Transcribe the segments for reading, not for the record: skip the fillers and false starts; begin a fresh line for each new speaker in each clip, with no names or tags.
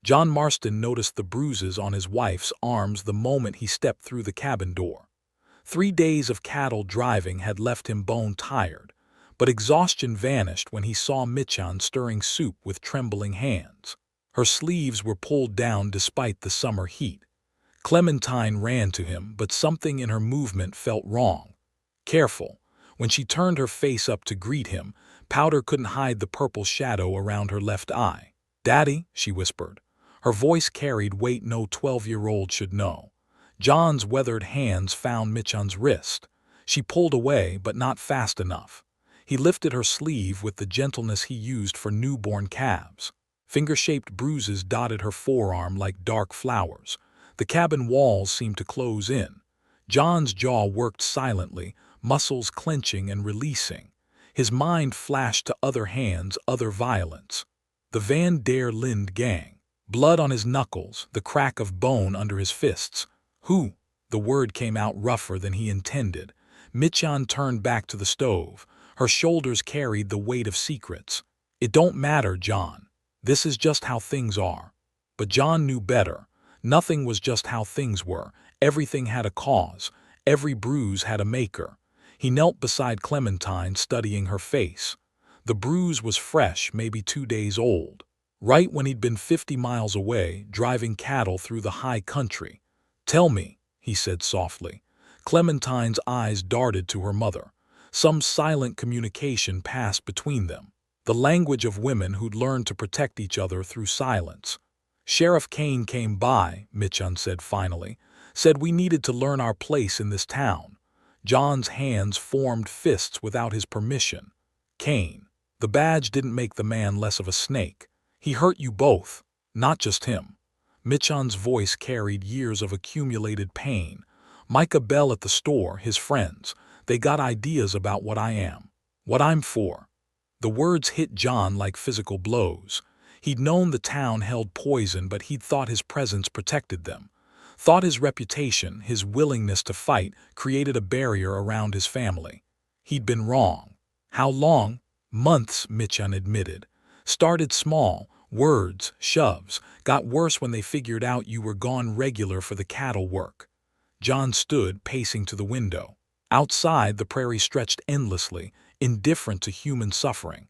John Marston noticed the bruises on his wife's arms the moment he stepped through the cabin door. 3 days of cattle driving had left him bone-tired, but exhaustion vanished when he saw Michan stirring soup with trembling hands. Her sleeves were pulled down despite the summer heat. Clementine ran to him, but something in her movement felt wrong. Careful. When she turned her face up to greet him, powder couldn't hide the purple shadow around her left eye. "Daddy," she whispered. Her voice carried weight no 12-year-old should know. John's weathered hands found Michan's wrist. She pulled away, but not fast enough. He lifted her sleeve with the gentleness he used for newborn calves. Finger-shaped bruises dotted her forearm like dark flowers. The cabin walls seemed to close in. John's jaw worked silently, muscles clenching and releasing. His mind flashed to other hands, other violence. The Van der Linde gang. Blood on his knuckles, the crack of bone under his fists. "Who?" The word came out rougher than he intended. Michan turned back to the stove. Her shoulders carried the weight of secrets. "It don't matter, John. This is just how things are." But John knew better. Nothing was just how things were. Everything had a cause. Every bruise had a maker. He knelt beside Clementine, studying her face. The bruise was fresh, maybe 2 days old. Right when he'd been 50 miles away, driving cattle through the high country. "Tell me," he said softly. Clementine's eyes darted to her mother. Some silent communication passed between them. The language of women who'd learned to protect each other through silence. "Sheriff Kane came by," Michan said finally. "Said we needed to learn our place in this town." John's hands formed fists without his permission. "Kane. The badge didn't make the man less of a snake. He hurt you both, not just him." Michan's voice carried years of accumulated pain. "Micah Bell at the store, his friends, they got ideas about what I am, what I'm for." The words hit John like physical blows. He'd known the town held poison, but he'd thought his presence protected them. Thought his reputation, his willingness to fight, created a barrier around his family. He'd been wrong. How long? Months, Michan admitted. Started small, words, shoves, got worse when they figured out you were gone regular for the cattle work. John stood, pacing to the window. Outside, the prairie stretched endlessly, indifferent to human suffering.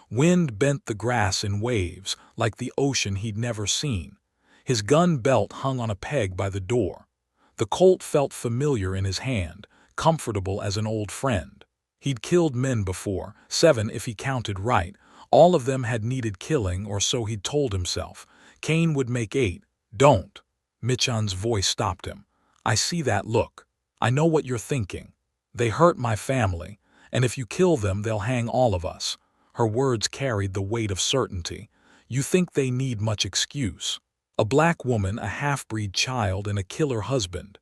Wind bent the grass in waves, like the ocean he'd never seen. His gun belt hung on a peg by the door. The Colt felt familiar in his hand, comfortable as an old friend. He'd killed men before, 7 if he counted right. All of them had needed killing, or so he'd told himself. Kane would make 8. "Don't." Michan's voice stopped him. "I see that look. I know what you're thinking. They hurt my family, and if you kill them, they'll hang all of us." Her words carried the weight of certainty. "You think they need much excuse. A black woman, a half-breed child, and a killer husband."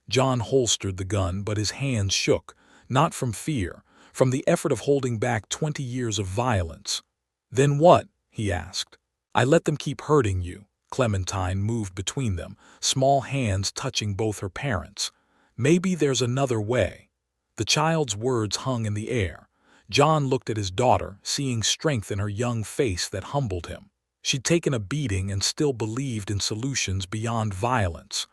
John holstered the gun, but his hands shook, not from fear, from the effort of holding back 20 years of violence. "Then what?" he asked. "I let them keep hurting you." Clementine moved between them, small hands touching both her parents. "Maybe there's another way." The child's words hung in the air. John looked at his daughter, seeing strength in her young face that humbled him. She'd taken a beating and still believed in solutions beyond violence.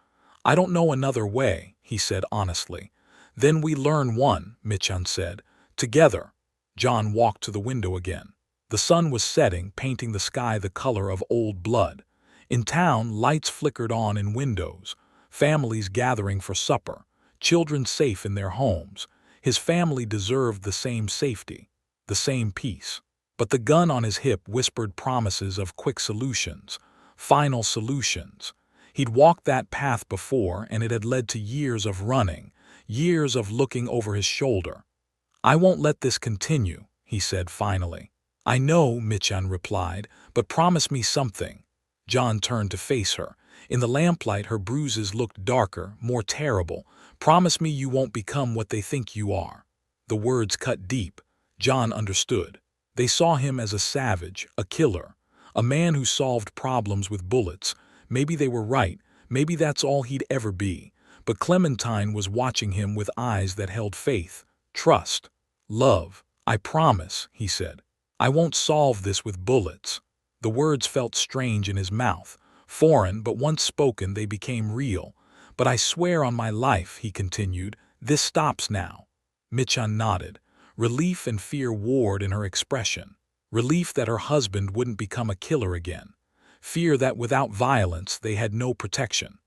"I don't know another way," he said honestly. "Then we learn one," Michan said. "Together." John walked to the window again. The sun was setting, painting the sky the color of old blood. In town, lights flickered on in windows. Families gathering for supper. Children safe in their homes. His family deserved the same safety, the same peace. But the gun on his hip whispered promises of quick solutions, final solutions. He'd walked that path before, and it had led to years of running, years of looking over his shoulder. "I won't let this continue," he said finally. "I know," Michan replied, "but promise me something." John turned to face her. In the lamplight, her bruises looked darker, more terrible. "Promise me you won't become what they think you are." The words cut deep. John understood. They saw him as a savage, a killer, a man who solved problems with bullets. Maybe they were right. Maybe that's all he'd ever be. But Clementine was watching him with eyes that held faith, trust, love. "I promise," he said. "I won't solve this with bullets." The words felt strange in his mouth, Foreign, but once spoken they became real. But I swear on my life, he continued, this stops now. Michan nodded. Relief and fear warred in her expression. Relief that her husband wouldn't become a killer again. Fear that without violence they had no protection.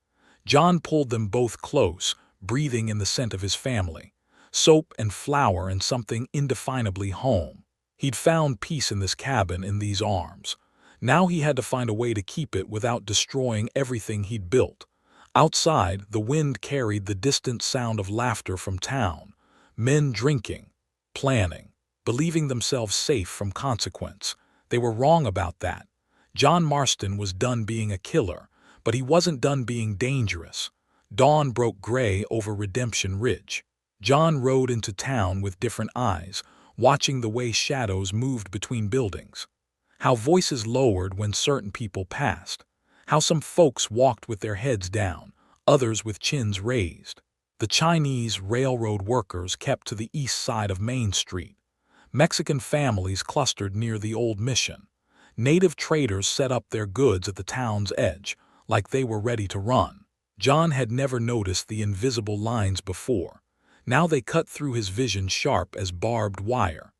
John pulled them both close, breathing in the scent of his family. Soap and flour and something indefinably home. He'd found peace in this cabin, in these arms. Now he had to find a way to keep it without destroying everything he'd built. Outside, the wind carried the distant sound of laughter from town. Men drinking, planning, believing themselves safe from consequence. They were wrong about that. John Marston was done being a killer, but he wasn't done being dangerous. Dawn broke gray over Redemption Ridge. John rode into town with different eyes, watching the way shadows moved between buildings. How voices lowered when certain people passed. How some folks walked with their heads down, others with chins raised. The Chinese railroad workers kept to the east side of Main Street. Mexican families clustered near the old mission. Native traders set up their goods at the town's edge, like they were ready to run. John had never noticed the invisible lines before. Now they cut through his vision sharp as barbed wire.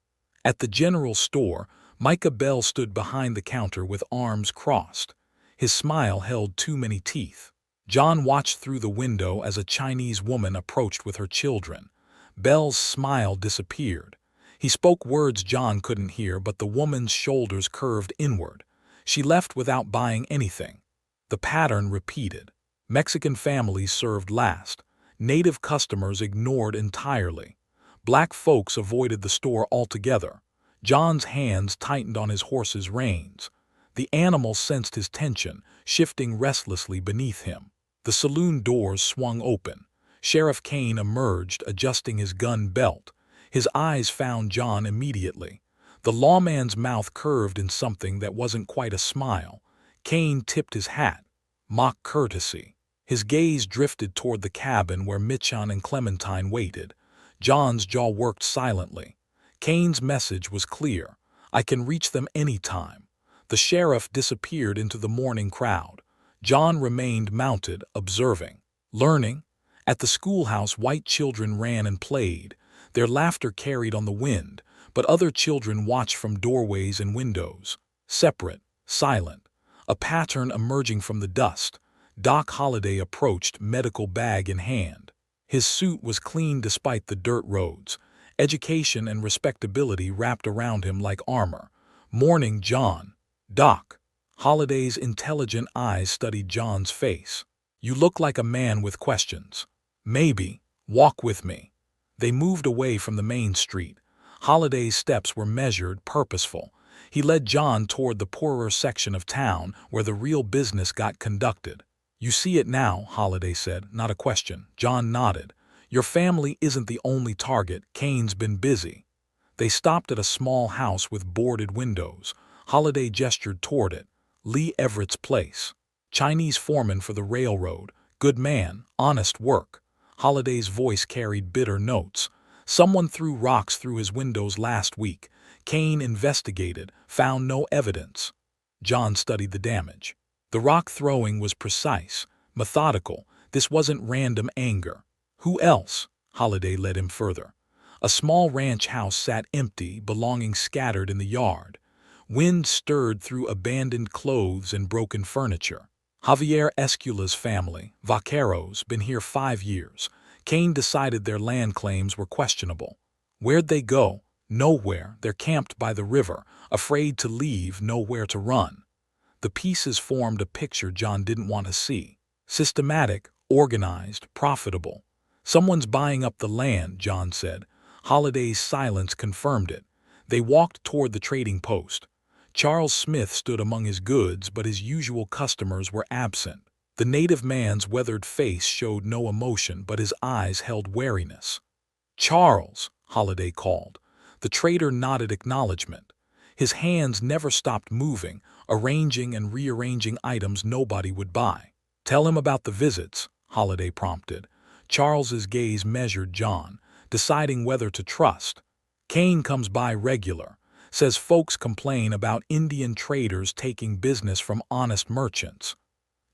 At the general store, Micah Bell stood behind the counter with arms crossed. His smile held too many teeth. John watched through the window as a Chinese woman approached with her children. Bell's smile disappeared. He spoke words John couldn't hear, but the woman's shoulders curved inward. She left without buying anything. The pattern repeated. Mexican families served last. Native customers ignored entirely. Black folks avoided the store altogether. John's hands tightened on his horse's reins. The animal sensed his tension, shifting restlessly beneath him. The saloon doors swung open. Sheriff Kane emerged, adjusting his gun belt. His eyes found John immediately. The lawman's mouth curved in something that wasn't quite a smile. Kane tipped his hat. Mock courtesy. His gaze drifted toward the cabin where Michan and Clementine waited. John's jaw worked silently. Kane's message was clear. I can reach them any time. The sheriff disappeared into the morning crowd. John remained mounted, observing, learning. At the schoolhouse, white children ran and played. Their laughter carried on the wind, but other children watched from doorways and windows. Separate, silent. A pattern emerging from the dust. Doc Holliday approached, medical bag in hand. His suit was clean despite the dirt roads. Education and respectability wrapped around him like armor. Morning, John. Doc. Holliday's intelligent eyes studied John's face. You look like a man with questions. Maybe. Walk with me. They moved away from the main street. Holliday's steps were measured, purposeful. He led John toward the poorer section of town where the real business got conducted. You see it now, Holliday said, not a question. John nodded. Your family isn't the only target. Kane's been busy. They stopped at a small house with boarded windows. Holliday gestured toward it. Lee Everett's place. Chinese foreman for the railroad. Good man, honest work. Holliday's voice carried bitter notes. Someone threw rocks through his windows last week. Kane investigated, found no evidence. John studied the damage. The rock throwing was precise, methodical. This wasn't random anger. Who else? Holliday led him further. A small ranch house sat empty, belongings scattered in the yard. Wind stirred through abandoned clothes and broken furniture. Javier Escula's family, Vaqueros, been here 5 years. Kane decided their land claims were questionable. Where'd they go? Nowhere. They're camped by the river, afraid to leave, nowhere to run. The pieces formed a picture John didn't want to see. Systematic, organized, profitable. Someone's buying up the land, John said. Holliday's silence confirmed it. They walked toward the trading post. Charles Smith stood among his goods, but his usual customers were absent. The native man's weathered face showed no emotion, but his eyes held wariness. Charles, Holliday called. The trader nodded acknowledgement. His hands never stopped moving, arranging and rearranging items nobody would buy. Tell him about the visits, Holliday prompted. Charles's gaze measured John, deciding whether to trust. Kane comes by regular. Says folks complain about Indian traders taking business from honest merchants.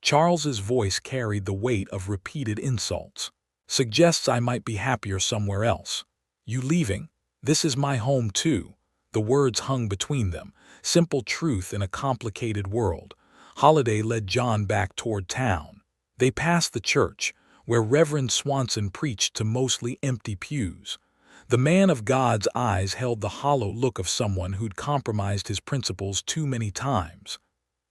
Charles's voice carried the weight of repeated insults. "Suggests I might be happier somewhere else. You leaving? This is my home too." The words hung between them, simple truth in a complicated world. Holiday led John back toward town. They passed the church, where Reverend Swanson preached to mostly empty pews. The man of God's eyes held the hollow look of someone who'd compromised his principles too many times.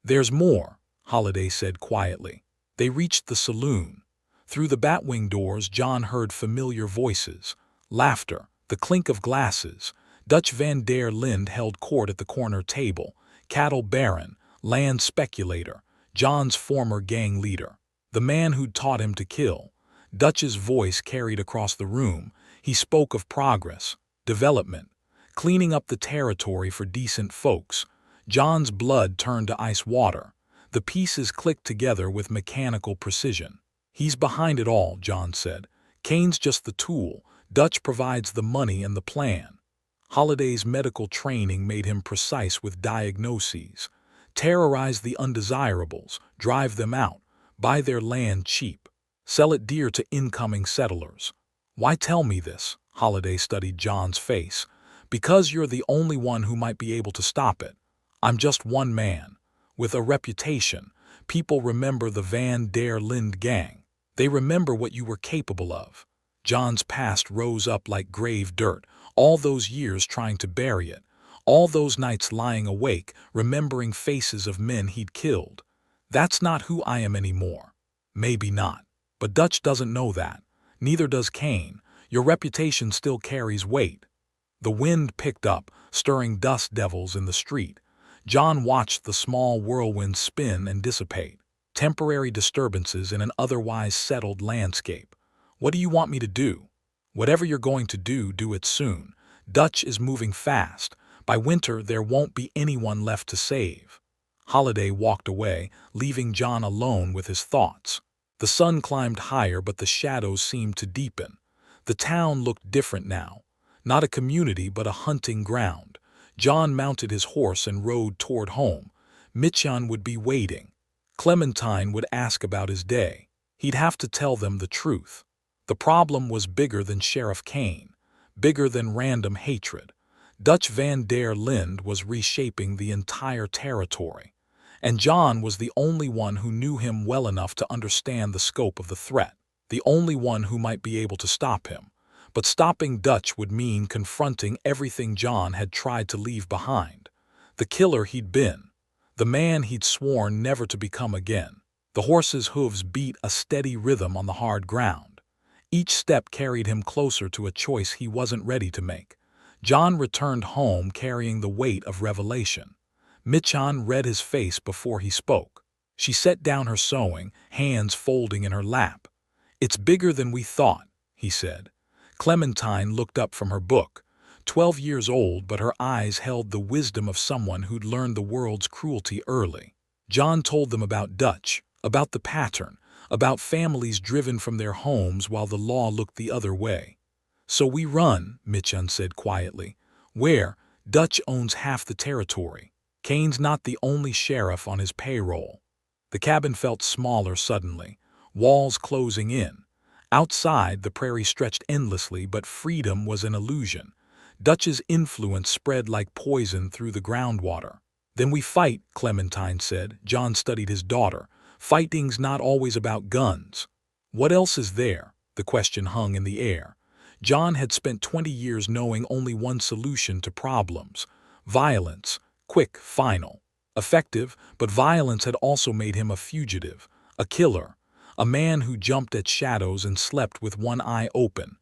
"There's more," Holiday said quietly. They reached the saloon. Through the batwing doors, John heard familiar voices, laughter, the clink of glasses. Dutch van der Linde held court at the corner table, cattle baron, land speculator, John's former gang leader, the man who'd taught him to kill. Dutch's voice carried across the room. He spoke of progress, development, cleaning up the territory for decent folks. John's blood turned to ice water. The pieces clicked together with mechanical precision. "He's behind it all," John said. "Kane's just the tool. Dutch provides the money and the plan." Holiday's medical training made him precise with diagnoses. Terrorize the undesirables, drive them out, buy their land cheap, sell it dear to incoming settlers. "Why tell me this?" Holiday studied John's face. "Because you're the only one who might be able to stop it. I'm just one man. With a reputation. People remember the Van der Linde gang. They remember what you were capable of." John's past rose up like grave dirt, all those years trying to bury it, all those nights lying awake, remembering faces of men he'd killed. "That's not who I am anymore." "Maybe not. But Dutch doesn't know that. Neither does Kane. Your reputation still carries weight." The wind picked up, stirring dust devils in the street. John watched the small whirlwind spin and dissipate. Temporary disturbances in an otherwise settled landscape. "What do you want me to do?" "Whatever you're going to do, do it soon. Dutch is moving fast. By winter, there won't be anyone left to save." Holiday walked away, leaving John alone with his thoughts. The sun climbed higher, but the shadows seemed to deepen. The town looked different now. Not a community, but a hunting ground. John mounted his horse and rode toward home. Mitjan would be waiting. Clementine would ask about his day. He'd have to tell them the truth. The problem was bigger than Sheriff Kane, bigger than random hatred. Dutch van der Linde was reshaping the entire territory, and John was the only one who knew him well enough to understand the scope of the threat, the only one who might be able to stop him. But stopping Dutch would mean confronting everything John had tried to leave behind. The killer he'd been, the man he'd sworn never to become again. The horse's hooves beat a steady rhythm on the hard ground. Each step carried him closer to a choice he wasn't ready to make. John returned home carrying the weight of revelation. Mitjan read his face before he spoke. She set down her sewing, hands folding in her lap. "It's bigger than we thought," he said. Clementine looked up from her book. 12 years old, but her eyes held the wisdom of someone who'd learned the world's cruelty early. John told them about Dutch, about the pattern, about families driven from their homes while the law looked the other way. "So we run," Mitjan said quietly. "Where? Dutch owns half the territory. Kane's not the only sheriff on his payroll." The cabin felt smaller suddenly, walls closing in. Outside, the prairie stretched endlessly, but freedom was an illusion. Dutch's influence spread like poison through the groundwater. "Then we fight," Clementine said. John studied his daughter. "Fighting's not always about guns." "What else is there?" The question hung in the air. John had spent 20 years knowing only one solution to problems: violence, quick, final, effective, but violence had also made him a fugitive, a killer, a man who jumped at shadows and slept with one eye open.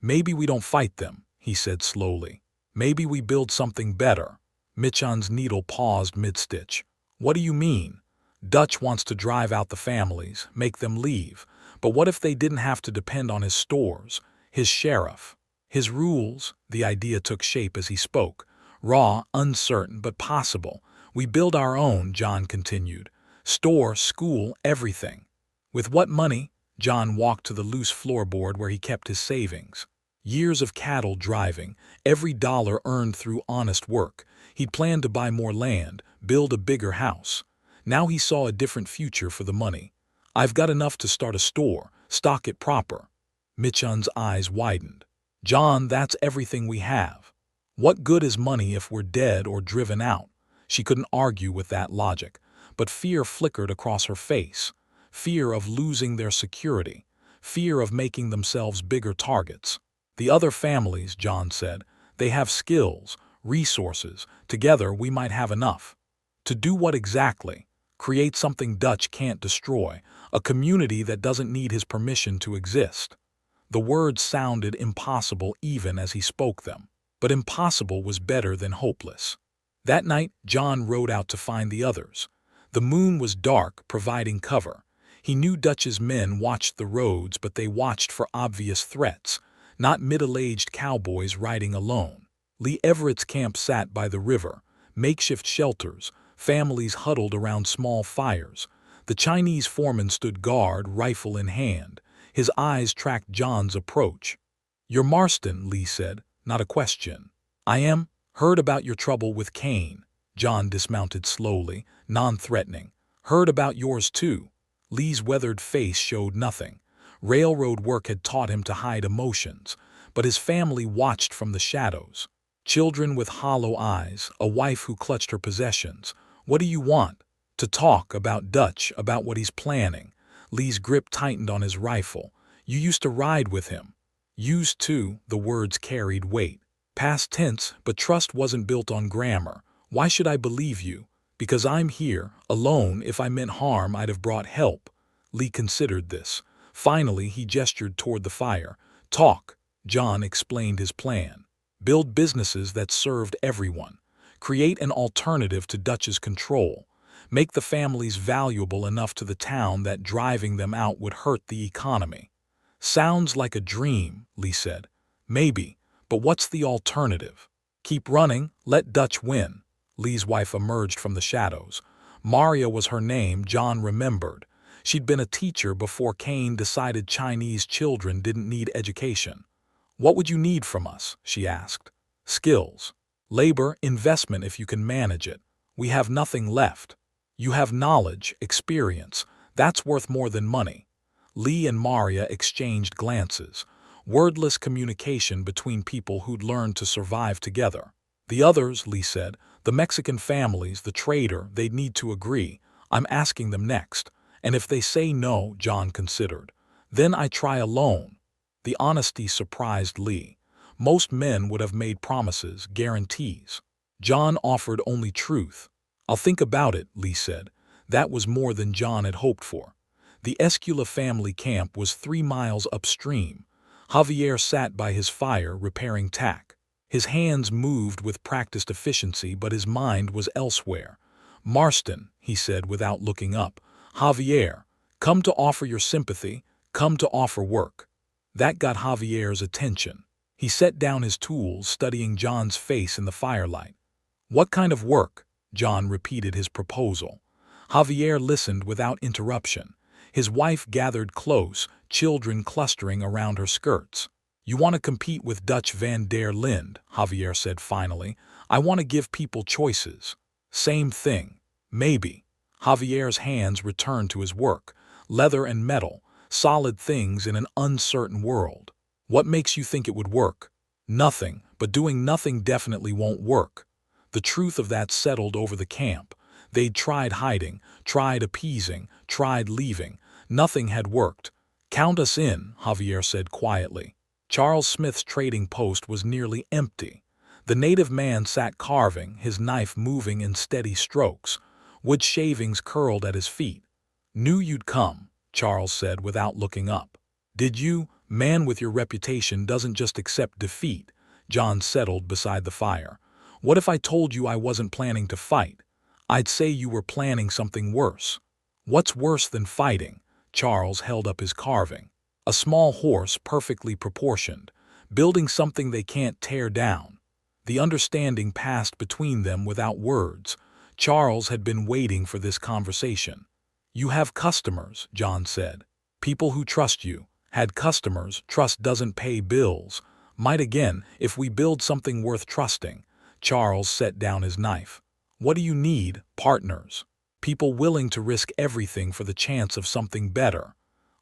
"Maybe we don't fight them," he said slowly. "Maybe we build something better." Mitjan's needle paused mid-stitch. "What do you mean?" "Dutch wants to drive out the families, make them leave. But what if they didn't have to depend on his stores, his sheriff, his rules?" The idea took shape as he spoke. Raw, uncertain, but possible. "We build our own," John continued. "Store, school, everything." "With what money?" John walked to the loose floorboard where he kept his savings. Years of cattle driving, every dollar earned through honest work. He'd planned to buy more land, build a bigger house. Now he saw a different future for the money. "I've got enough to start a store, stock it proper." Michun's eyes widened. "John, that's everything we have. What good is money if we're dead or driven out?" She couldn't argue with that logic, but fear flickered across her face. Fear of losing their security. Fear of making themselves bigger targets. "The other families," John said, "they have skills, resources. Together we might have enough." To do what exactly? Create something Dutch can't destroy, a community that doesn't need his permission to exist. The words sounded impossible even as he spoke them, but impossible was better than hopeless. That night, John rode out to find the others. The moon was dark, providing cover. He knew Dutch's men watched the roads, but they watched for obvious threats, not middle-aged cowboys riding alone. Lee Everett's camp sat by the river, makeshift shelters, families huddled around small fires. The Chinese foreman stood guard, rifle in hand. His eyes tracked John's approach. "You're Marston," Lee said, not a question. "I am. Heard about your trouble with Kane." John dismounted slowly, non-threatening. "Heard about yours too." Lee's weathered face showed nothing. Railroad work had taught him to hide emotions, but his family watched from the shadows. Children with hollow eyes, a wife who clutched her possessions. "What do you want?" "To talk about Dutch, about what he's planning." Lee's grip tightened on his rifle. "You used to ride with him." "Used to," the words carried weight. Past tense, but trust wasn't built on grammar. "Why should I believe you?" "Because I'm here, alone. If I meant harm, I'd have brought help." Lee considered this. Finally, he gestured toward the fire. "Talk." John explained his plan. Build businesses that served everyone. Create an alternative to Dutch's control. Make the families valuable enough to the town that driving them out would hurt the economy. "Sounds like a dream," Lee said. "Maybe, but what's the alternative?" "Keep running, let Dutch win." Lee's wife emerged from the shadows. Maria was her name, John remembered. She'd been a teacher before Kane decided Chinese children didn't need education. "What would you need from us?" she asked. "Skills. Labor, investment if you can manage it. We have nothing left." "You have knowledge, experience. That's worth more than money." Lee and Maria exchanged glances. Wordless communication between people who'd learned to survive together. "The others," Lee said, "the Mexican families, the trader, they'd need to agree. I'm asking them next. And if they say no," John considered, "then I try alone." The honesty surprised Lee. Most men would have made promises, guarantees. John offered only truth. "I'll think about it," Lee said. That was more than John had hoped for. The Escula family camp was 3 miles upstream. Javier sat by his fire, repairing tack. His hands moved with practiced efficiency, but his mind was elsewhere. "Marston," he said without looking up. "Javier, come to offer your sympathy, come to offer work." That got Javier's attention. He set down his tools, studying John's face in the firelight. "What kind of work?" John repeated his proposal. Javier listened without interruption. His wife gathered close, children clustering around her skirts. "You want to compete with Dutch van der Linde," Javier said finally. "I want to give people choices." "Same thing. Maybe." Javier's hands returned to his work. Leather and metal, solid things in an uncertain world. "What makes you think it would work?" "Nothing, but doing nothing definitely won't work." The truth of that settled over the camp. They'd tried hiding, tried appeasing, tried leaving. Nothing had worked. "Count us in," Javier said quietly. Charles Smith's trading post was nearly empty. The native man sat carving, his knife moving in steady strokes. Wood shavings curled at his feet. "Knew you'd come," Charles said without looking up. "Did you? Man with your reputation doesn't just accept defeat." John settled beside the fire. "What if I told you I wasn't planning to fight?" "I'd say you were planning something worse." "What's worse than fighting?" Charles held up his carving. "A small horse, perfectly proportioned. Building something they can't tear down." The understanding passed between them without words. Charles had been waiting for this conversation. "You have customers," John said. "People who trust you. Had customers. Trust doesn't pay bills. Might again, if we build something worth trusting." Charles set down his knife. "What do you need?" "Partners." People willing to risk everything for the chance of something better.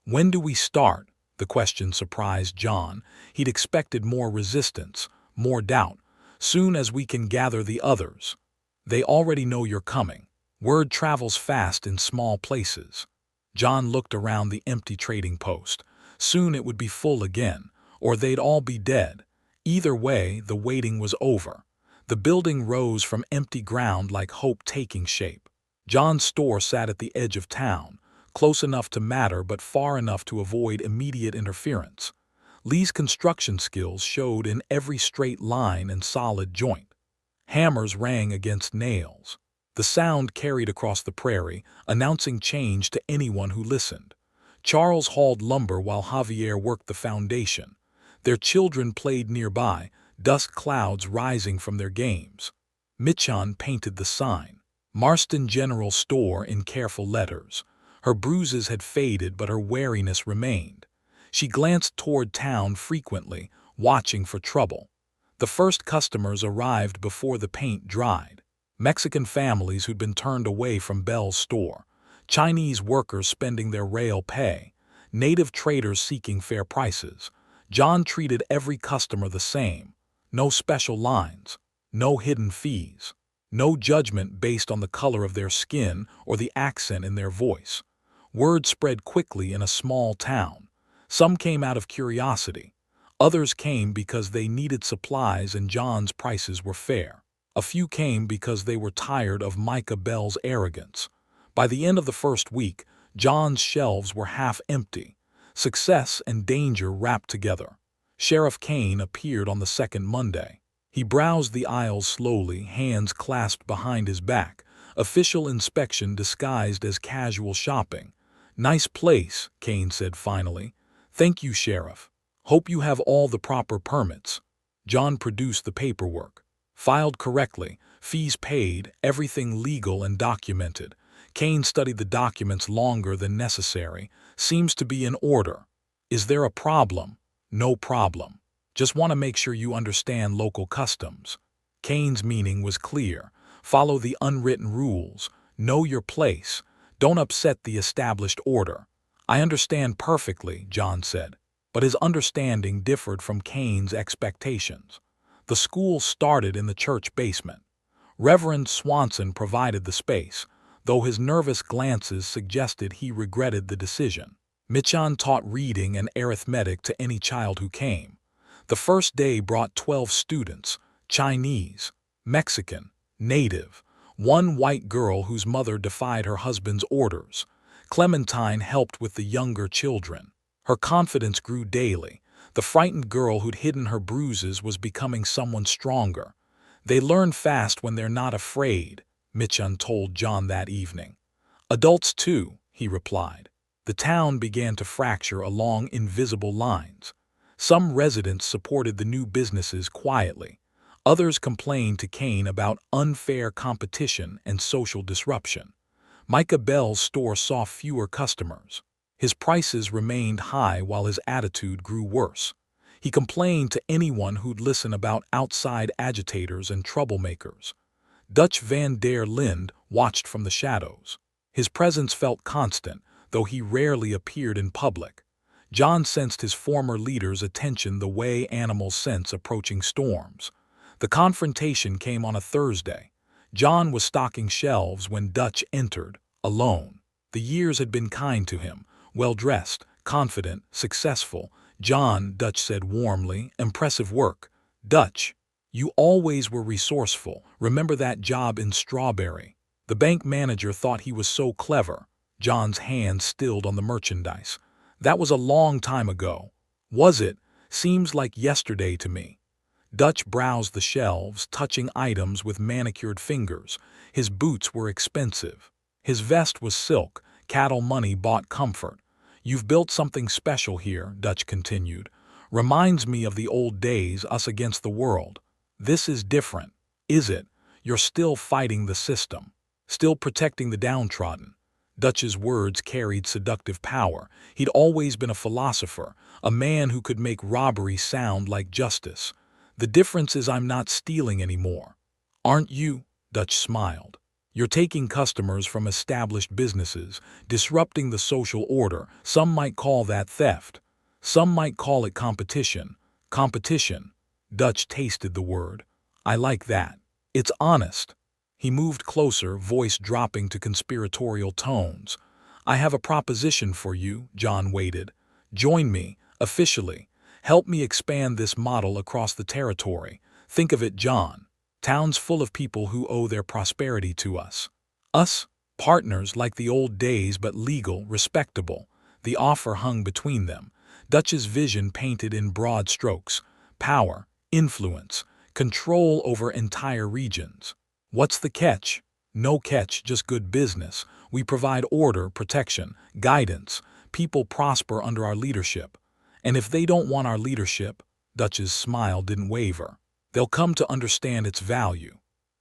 When do we start? The question surprised John. He'd expected more resistance, more doubt. Soon as we can gather the others. They already know you're coming. Word travels fast in small places. John looked around the empty trading post. Soon it would be full again, or they'd all be dead. Either way, the waiting was over. The building rose from empty ground like hope taking shape. John's store sat at the edge of town, close enough to matter but far enough to avoid immediate interference. Lee's construction skills showed in every straight line and solid joint. Hammers rang against nails. The sound carried across the prairie, announcing change to anyone who listened. Charles hauled lumber while Javier worked the foundation. Their children played nearby, dust clouds rising from their games. Michan painted the sign. Marston General Store in careful letters. Her bruises had faded, but her wariness remained. She glanced toward town frequently, watching for trouble. The first customers arrived before the paint dried. Mexican families who'd been turned away from Bell's store. Chinese workers spending their rail pay. Native traders seeking fair prices. John treated every customer the same. No special lines. No hidden fees. No judgment based on the color of their skin or the accent in their voice. Word spread quickly in a small town. Some came out of curiosity. Others came because they needed supplies and John's prices were fair. A few came because they were tired of Micah Bell's arrogance. By the end of the first week, John's shelves were half empty. Success and danger wrapped together. Sheriff Kane appeared on the second Monday. He browsed the aisles slowly, hands clasped behind his back. Official inspection disguised as casual shopping. "Nice place," Kane said finally. "Thank you, Sheriff. Hope you have all the proper permits." John produced the paperwork. Filed correctly, fees paid, everything legal and documented. Kane studied the documents longer than necessary. "Seems to be in order. Is there a problem?" "No problem. Just want to make sure you understand local customs." Kane's meaning was clear. Follow the unwritten rules. Know your place. Don't upset the established order. "I understand perfectly," John said. But his understanding differed from Kane's expectations. The school started in the church basement. Reverend Swanson provided the space, though his nervous glances suggested he regretted the decision. Michan taught reading and arithmetic to any child who came. The first day brought 12 students, Chinese, Mexican, Native, one white girl whose mother defied her husband's orders. Clementine helped with the younger children. Her confidence grew daily. The frightened girl who'd hidden her bruises was becoming someone stronger. "They learn fast when they're not afraid," Michan told John that evening. "Adults too," he replied. The town began to fracture along invisible lines. Some residents supported the new businesses quietly. Others complained to Kane about unfair competition and social disruption. Micah Bell's store saw fewer customers. His prices remained high while his attitude grew worse. He complained to anyone who'd listen about outside agitators and troublemakers. Dutch van der Linde watched from the shadows. His presence felt constant, though he rarely appeared in public. John sensed his former leader's attention the way animals sense approaching storms. The confrontation came on a Thursday. John was stocking shelves when Dutch entered, alone. The years had been kind to him, well-dressed, confident, successful. "John," Dutch said warmly, "impressive work. Dutch, you always were resourceful. Remember that job in Strawberry?" The bank manager thought he was so clever. John's hand stilled on the merchandise. "That was a long time ago." "Was it? Seems like yesterday to me." Dutch browsed the shelves, touching items with manicured fingers. His boots were expensive. His vest was silk. Cattle money bought comfort. "You've built something special here," Dutch continued. "Reminds me of the old days, us against the world. This is different. Is it? You're still fighting the system. Still protecting the downtrodden." Dutch's words carried seductive power. He'd always been a philosopher, a man who could make robbery sound like justice. "The difference is I'm not stealing anymore." "Aren't you?" Dutch smiled. You're taking customers from established businesses, disrupting the social order. Some might call that theft. Some might call it competition. Competition. Dutch tasted the word. I like that. It's honest. He moved closer, voice dropping to conspiratorial tones. I have a proposition for you, John waited. Join me, officially. Help me expand this model across the territory. Think of it, John. Towns full of people who owe their prosperity to us. Us, partners like the old days but legal, respectable. The offer hung between them. Dutch's vision painted in broad strokes. Power, influence, control over entire regions. What's the catch? No catch, just good business. We provide order, protection, guidance. People prosper under our leadership. And if they don't want our leadership, Dutch's smile didn't waver. They'll come to understand its value.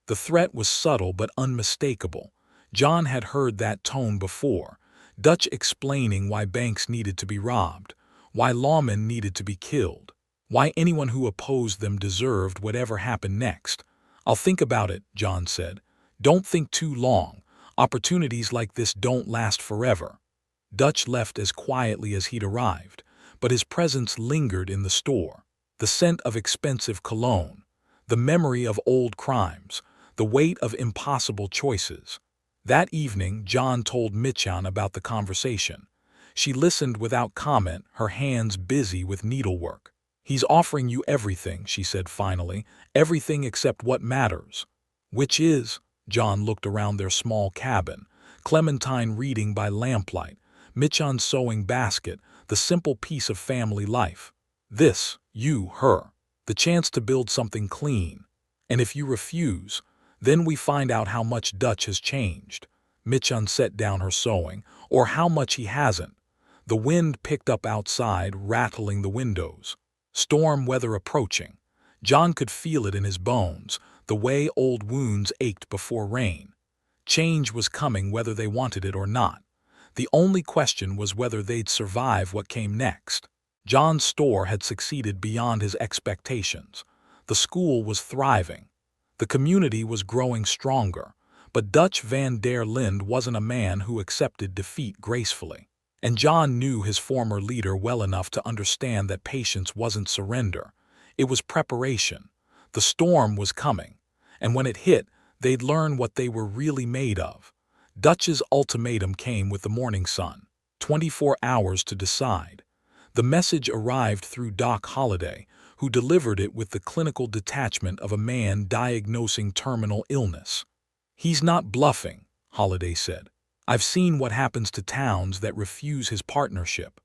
The threat was subtle but unmistakable. John had heard that tone before. Dutch explaining why banks needed to be robbed, why lawmen needed to be killed, why anyone who opposed them deserved whatever happened next. I'll think about it, John said. Don't think too long. Opportunities like this don't last forever. Dutch left as quietly as he'd arrived, but his presence lingered in the store. The scent of expensive cologne, the memory of old crimes, the weight of impossible choices. That evening, John told Michan about the conversation. She listened without comment, her hands busy with needlework. He's offering you everything, she said finally, everything except what matters. Which is? John looked around their small cabin, Clementine reading by lamplight, Michan's sewing basket, the simple piece of family life. This, you, her, the chance to build something clean. And if you refuse, then we find out how much Dutch has changed. Michan set down her sewing, or how much he hasn't. The wind picked up outside, rattling the windows. Storm weather approaching. John could feel it in his bones, the way old wounds ached before rain. Change was coming whether they wanted it or not. The only question was whether they'd survive what came next. John's store had succeeded beyond his expectations. The school was thriving. The community was growing stronger. But Dutch van der Linde wasn't a man who accepted defeat gracefully. And John knew his former leader well enough to understand that patience wasn't surrender. It was preparation. The storm was coming. And when it hit, they'd learn what they were really made of. Dutch's ultimatum came with the morning sun. 24 hours to decide. The message arrived through Doc Holliday, who delivered it with the clinical detachment of a man diagnosing terminal illness. He's not bluffing, Holliday said. I've seen what happens to towns that refuse his partnership.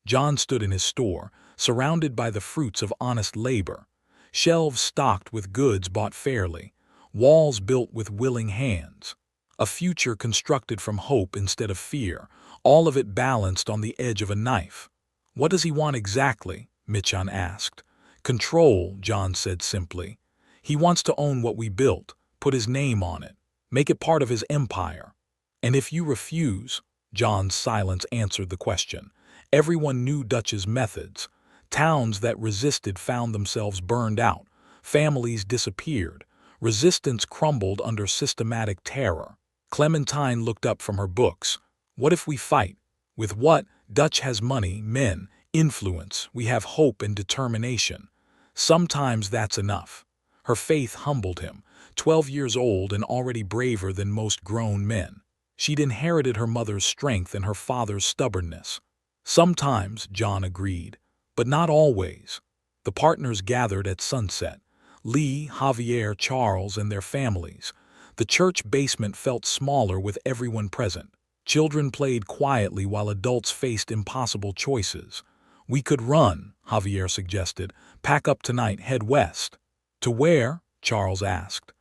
John stood in his store, surrounded by the fruits of honest labor. Shelves stocked with goods bought fairly, walls built with willing hands. A future constructed from hope instead of fear, all of it balanced on the edge of a knife. What does he want exactly? Michan asked. Control, John said simply. He wants to own what we built, put his name on it, make it part of his empire. And if you refuse, John's silence answered the question. Everyone knew Dutch's methods. Towns that resisted found themselves burned out. Families disappeared. Resistance crumbled under systematic terror. Clementine looked up from her books. What if we fight? With what? Dutch has money, men, influence. We have hope and determination. Sometimes that's enough. Her faith humbled him. 12 years old and already braver than most grown men. She'd inherited her mother's strength and her father's stubbornness. Sometimes, John agreed, but not always. The partners gathered at sunset. Lee, Javier, Charles, and their families. The church basement felt smaller with everyone present. Children played quietly while adults faced impossible choices. We could run, Javier suggested. Pack up tonight, head west. To where? Charles asked.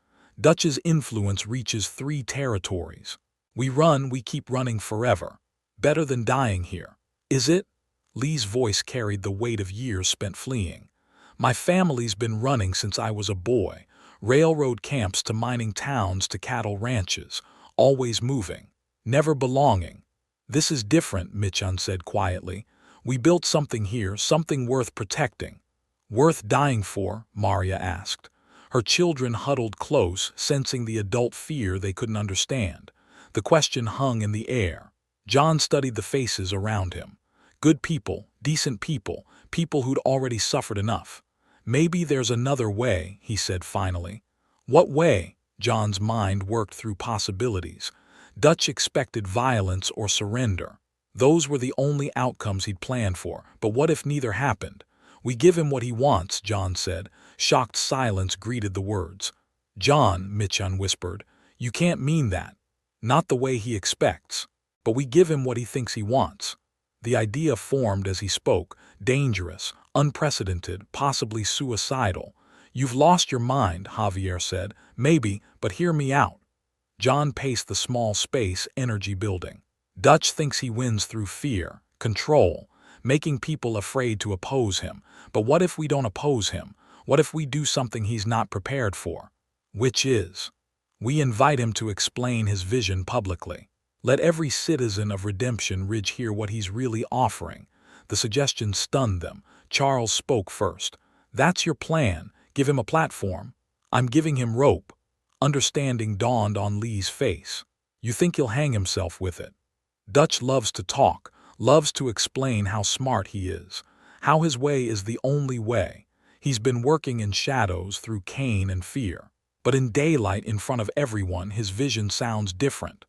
Dutch's influence reaches 3 territories. We run, we keep running forever. Better than dying here. Is it? Lee's voice carried the weight of years spent fleeing. My family's been running since I was a boy. Railroad camps to mining towns to cattle ranches. Always moving. Never belonging. This is different, Michan said quietly. We built something here, something worth protecting. Worth dying for? Maria asked. Her children huddled close, sensing the adult fear they couldn't understand. The question hung in the air. John studied the faces around him. Good people, decent people, people who'd already suffered enough. Maybe there's another way, he said finally. What way? John's mind worked through possibilities. Dutch expected violence or surrender. Those were the only outcomes he'd planned for, but what if neither happened? We give him what he wants, John said. Shocked silence greeted the words. John, Michan whispered, you can't mean that. Not the way he expects. But we give him what he thinks he wants. The idea formed as he spoke, dangerous, unprecedented, possibly suicidal. You've lost your mind, Javier said. Maybe, but hear me out. John paced the small space, energy building. Dutch thinks he wins through fear, control, making people afraid to oppose him. But what if we don't oppose him? What if we do something he's not prepared for? Which is? We invite him to explain his vision publicly. Let every citizen of Redemption Ridge hear what he's really offering. The suggestion stunned them. Charles spoke first. That's your plan. Give him a platform. I'm giving him rope. Understanding dawned on Lee's face. You think he'll hang himself with it? Dutch loves to talk, loves to explain how smart he is, how his way is the only way. He's been working in shadows through Cain and fear. But in daylight in front of everyone, his vision sounds different.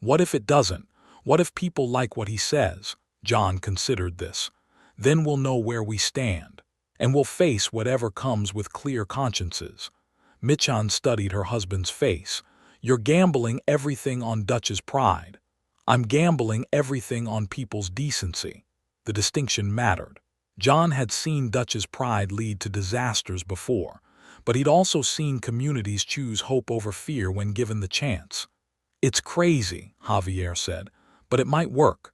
What if it doesn't? What if people like what he says? John considered this. Then we'll know where we stand. And we'll face whatever comes with clear consciences. Michan studied her husband's face. You're gambling everything on Dutch's pride. I'm gambling everything on people's decency. The distinction mattered. John had seen Dutch's pride lead to disasters before, but he'd also seen communities choose hope over fear when given the chance. It's crazy, Javier said, but it might work.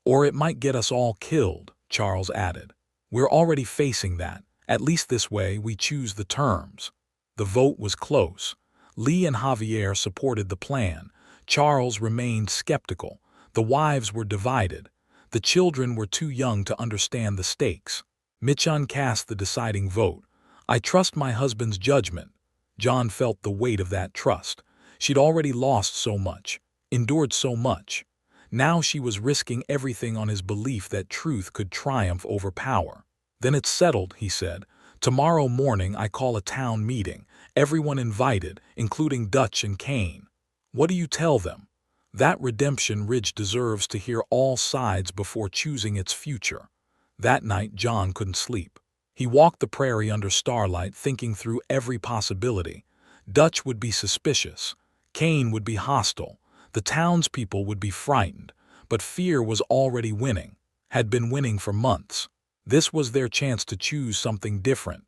Or it might get us all killed, Charles added. We're already facing that. At least this way we choose the terms. The vote was close. Lee and Javier supported the plan. Charles remained skeptical. The wives were divided. The children were too young to understand the stakes. Michan cast the deciding vote. I trust my husband's judgment. John felt the weight of that trust. She'd already lost so much, endured so much. Now she was risking everything on his belief that truth could triumph over power. Then it's settled, he said. Tomorrow morning I call a town meeting. Everyone invited, including Dutch and Cain. What do you tell them? That Redemption Ridge deserves to hear all sides before choosing its future. That night John couldn't sleep. He walked the prairie under starlight, thinking through every possibility. Dutch would be suspicious. Cain would be hostile. The townspeople would be frightened. But fear was already winning, had been winning for months. This was their chance to choose something different.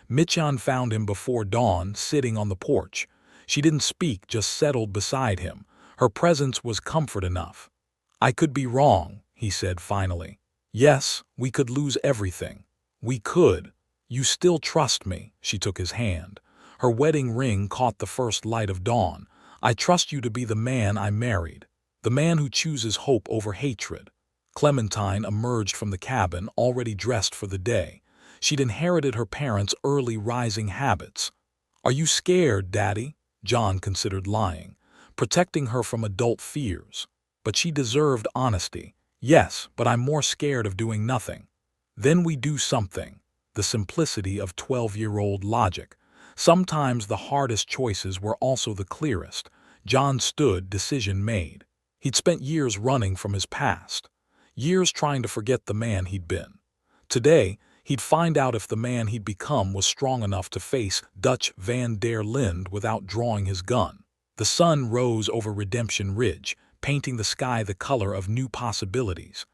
Michan found him before dawn, sitting on the porch. She didn't speak, just settled beside him. Her presence was comfort enough. I could be wrong, he said finally. Yes, we could lose everything. We could. You still trust me, she took his hand. Her wedding ring caught the first light of dawn. I trust you to be the man I married, the man who chooses hope over hatred. Clementine emerged from the cabin, already dressed for the day. She'd inherited her parents' early rising habits. Are you scared, Daddy? John considered lying, protecting her from adult fears. But she deserved honesty. Yes, but I'm more scared of doing nothing. Then we do something. The simplicity of 12-year-old logic. Sometimes the hardest choices were also the clearest. John stood, decision made. He'd spent years running from his past. Years trying to forget the man he'd been. Today, he'd find out if the man he'd become was strong enough to face Dutch van der Linde without drawing his gun. The sun rose over Redemption Ridge, painting the sky the color of new possibilities.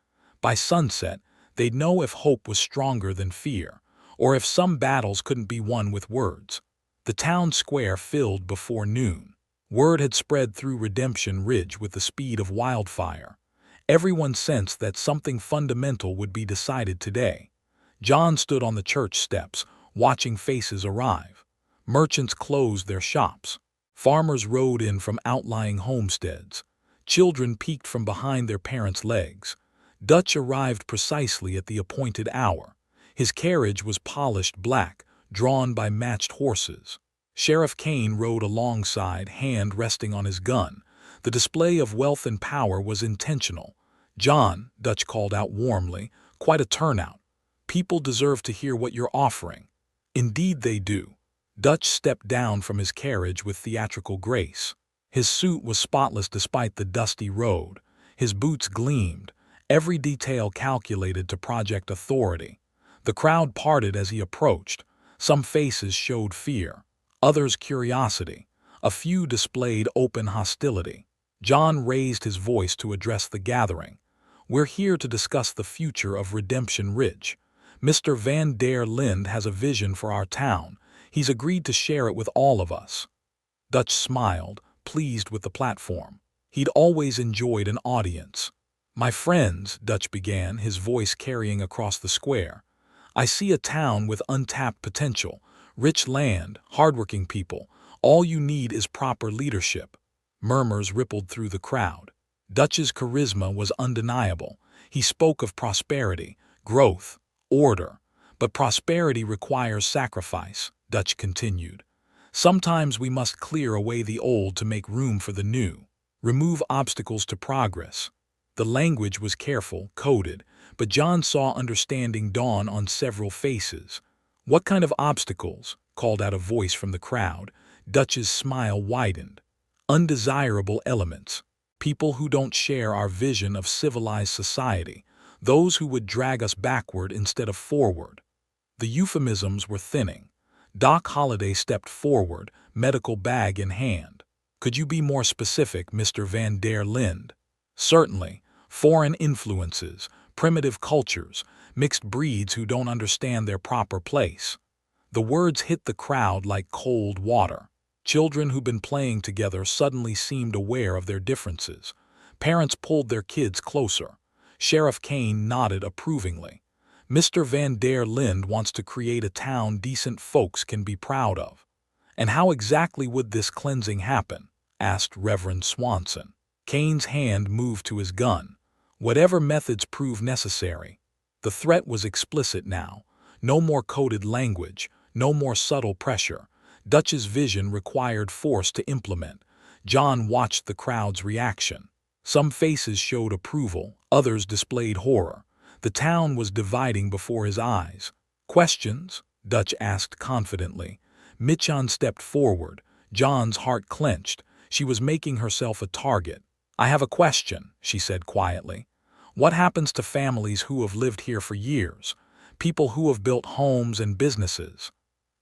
By sunset, they'd know if hope was stronger than fear, or if some battles couldn't be won with words. The town square filled before noon. Word had spread through Redemption Ridge with the speed of wildfire. Everyone sensed that something fundamental would be decided today. John stood on the church steps, watching faces arrive. Merchants closed their shops. Farmers rode in from outlying homesteads. Children peeked from behind their parents' legs. Dutch arrived precisely at the appointed hour. His carriage was polished black, drawn by matched horses. Sheriff Kane rode alongside, hand resting on his gun. The display of wealth and power was intentional. "John," Dutch called out warmly, "quite a turnout. People deserve to hear what you're offering." "Indeed they do." Dutch stepped down from his carriage with theatrical grace. His suit was spotless despite the dusty road. His boots gleamed, every detail calculated to project authority. The crowd parted as he approached. Some faces showed fear, others curiosity. A few displayed open hostility. John raised his voice to address the gathering. "We're here to discuss the future of Redemption Ridge. Mr. Van der Linde has a vision for our town. He's agreed to share it with all of us." Dutch smiled, pleased with the platform. He'd always enjoyed an audience. "My friends," Dutch began, his voice carrying across the square, "I see a town with untapped potential, rich land, hardworking people. All you need is proper leadership." Murmurs rippled through the crowd. Dutch's charisma was undeniable. He spoke of prosperity, growth, order. "But prosperity requires sacrifice," Dutch continued. "Sometimes we must clear away the old to make room for the new. Remove obstacles to progress." The language was careful, coded, but John saw understanding dawn on several faces. "What kind of obstacles?" called out a voice from the crowd. Dutch's smile widened. "Undesirable elements. People who don't share our vision of civilized society. Those who would drag us backward instead of forward." The euphemisms were thinning. Doc Holliday stepped forward, medical bag in hand. "Could you be more specific, Mr. Van der Linde?" "Certainly. Foreign influences, primitive cultures, mixed breeds who don't understand their proper place." The words hit the crowd like cold water. Children who'd been playing together suddenly seemed aware of their differences. Parents pulled their kids closer. Sheriff Kane nodded approvingly. "Mr. Van der Linde wants to create a town decent folks can be proud of." "And how exactly would this cleansing happen?" asked Reverend Swanson. Kane's hand moved to his gun. "Whatever methods prove necessary." The threat was explicit now. No more coded language, no more subtle pressure. Dutch's vision required force to implement. John watched the crowd's reaction. Some faces showed approval, others displayed horror. The town was dividing before his eyes. "Questions?" Dutch asked confidently. Mitchon stepped forward. John's heart clenched. She was making herself a target. "I have a question," she said quietly. "What happens to families who have lived here for years? People who have built homes and businesses?"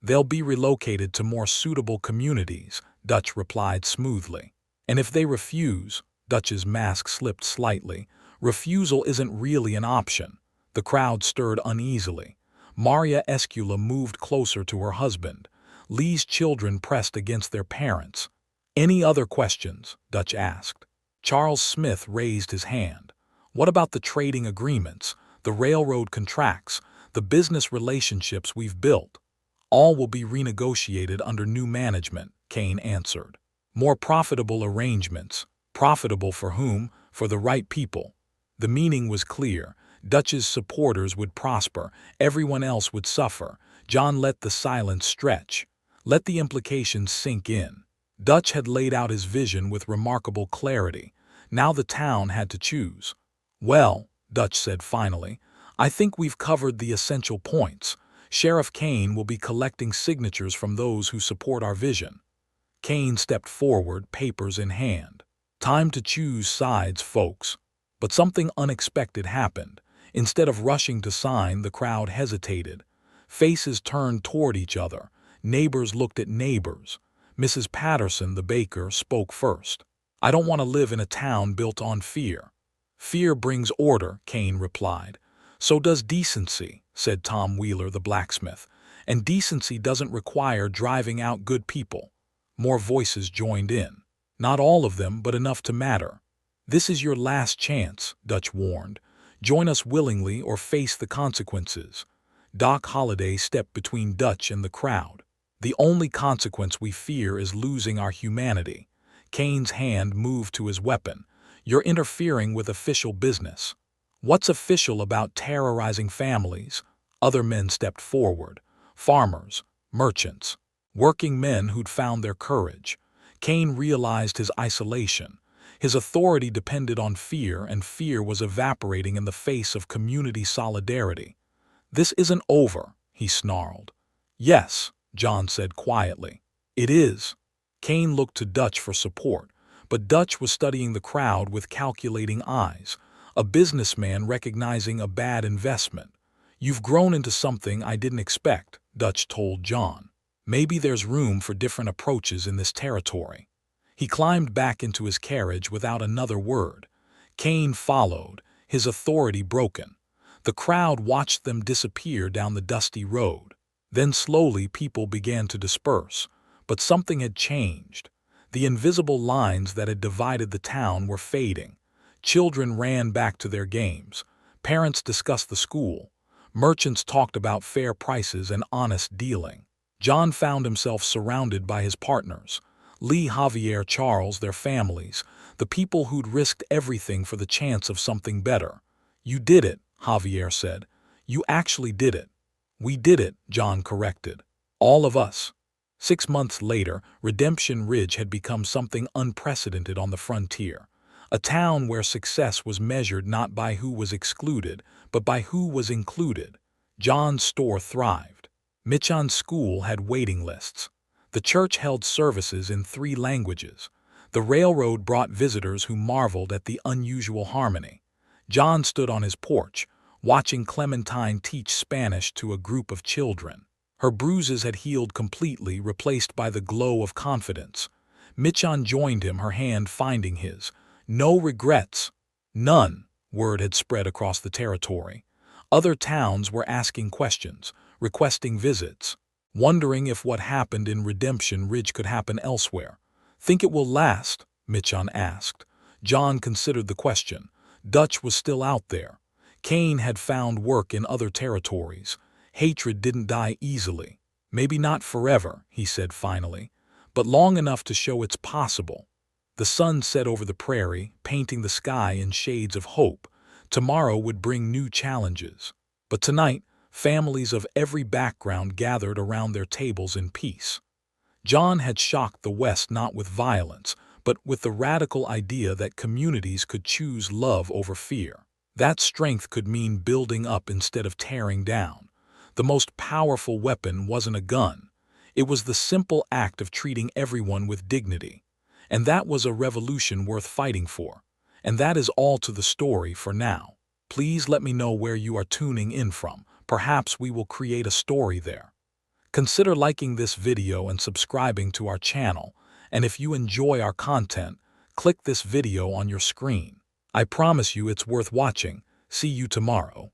"They'll be relocated to more suitable communities," Dutch replied smoothly. "And if they refuse?" Dutch's mask slipped slightly. "Refusal isn't really an option." The crowd stirred uneasily. Maria Escula moved closer to her husband. Lee's children pressed against their parents. "Any other questions?" Dutch asked. Charles Smith raised his hand. "What about the trading agreements, the railroad contracts, the business relationships we've built?" "All will be renegotiated under new management," Kane answered. "More profitable arrangements." Profitable for whom? For the right people. The meaning was clear. Dutch's supporters would prosper, everyone else would suffer. John let the silence stretch. Let the implications sink in. Dutch had laid out his vision with remarkable clarity. Now the town had to choose. "Well," Dutch said finally, "I think we've covered the essential points. Sheriff Kane will be collecting signatures from those who support our vision." Kane stepped forward, papers in hand. "Time to choose sides, folks." But something unexpected happened. Instead of rushing to sign, the crowd hesitated. Faces turned toward each other. Neighbors looked at neighbors. Mrs. Patterson, the baker, spoke first. "I don't want to live in a town built on fear." "Fear brings order," Kane replied. "So does decency," said Tom Wheeler, the blacksmith. "And decency doesn't require driving out good people." More voices joined in. "Not all of them, but enough to matter." "This is your last chance," Dutch warned. "Join us willingly or face the consequences." Doc Holliday stepped between Dutch and the crowd. "The only consequence we fear is losing our humanity." Kane's hand moved to his weapon. "You're interfering with official business." "What's official about terrorizing families?" Other men stepped forward. Farmers, merchants. working men who'd found their courage. Cain realized his isolation. His authority depended on fear, and fear was evaporating in the face of community solidarity. "This isn't over," he snarled. "Yes," John said quietly. "It is." Cain looked to Dutch for support, but Dutch was studying the crowd with calculating eyes, a businessman recognizing a bad investment. "You've grown into something I didn't expect," Dutch told John. "Maybe there's room for different approaches in this territory." He climbed back into his carriage without another word. Cain followed, his authority broken. The crowd watched them disappear down the dusty road. Then slowly people began to disperse. But something had changed. The invisible lines that had divided the town were fading. Children ran back to their games. Parents discussed the school. Merchants talked about fair prices and honest dealing. John found himself surrounded by his partners. Lee, Javier, Charles, their families, the people who'd risked everything for the chance of something better. "You did it," Javier said. "You actually did it." "We did it," John corrected. "All of us." 6 months later, Redemption Ridge had become something unprecedented on the frontier. A town where success was measured not by who was excluded, but by who was included. John's store thrived. Michan's school had waiting lists. The church held services in 3 languages. The railroad brought visitors who marveled at the unusual harmony. John stood on his porch, watching Clementine teach Spanish to a group of children. Her bruises had healed completely, replaced by the glow of confidence. Michan joined him, her hand finding his. "No regrets." "None," word had spread across the territory. Other towns were asking questions, requesting visits, wondering if what happened in Redemption Ridge could happen elsewhere. "Think it will last?" Michan asked. John considered the question. Dutch was still out there. Cain had found work in other territories. Hatred didn't die easily. "Maybe not forever," he said finally, "but long enough to show it's possible." The sun set over the prairie, painting the sky in shades of hope. Tomorrow would bring new challenges. But tonight, families of every background gathered around their tables in peace. John had shocked the West not with violence, but with the radical idea that communities could choose love over fear. That strength could mean building up instead of tearing down. The most powerful weapon wasn't a gun. It was the simple act of treating everyone with dignity. And that was a revolution worth fighting for. And that is all to the story for now. Please let me know where you are tuning in from. Perhaps we will create a story there. Consider liking this video and subscribing to our channel. And if you enjoy our content, click this video on your screen. I promise you it's worth watching. See you tomorrow.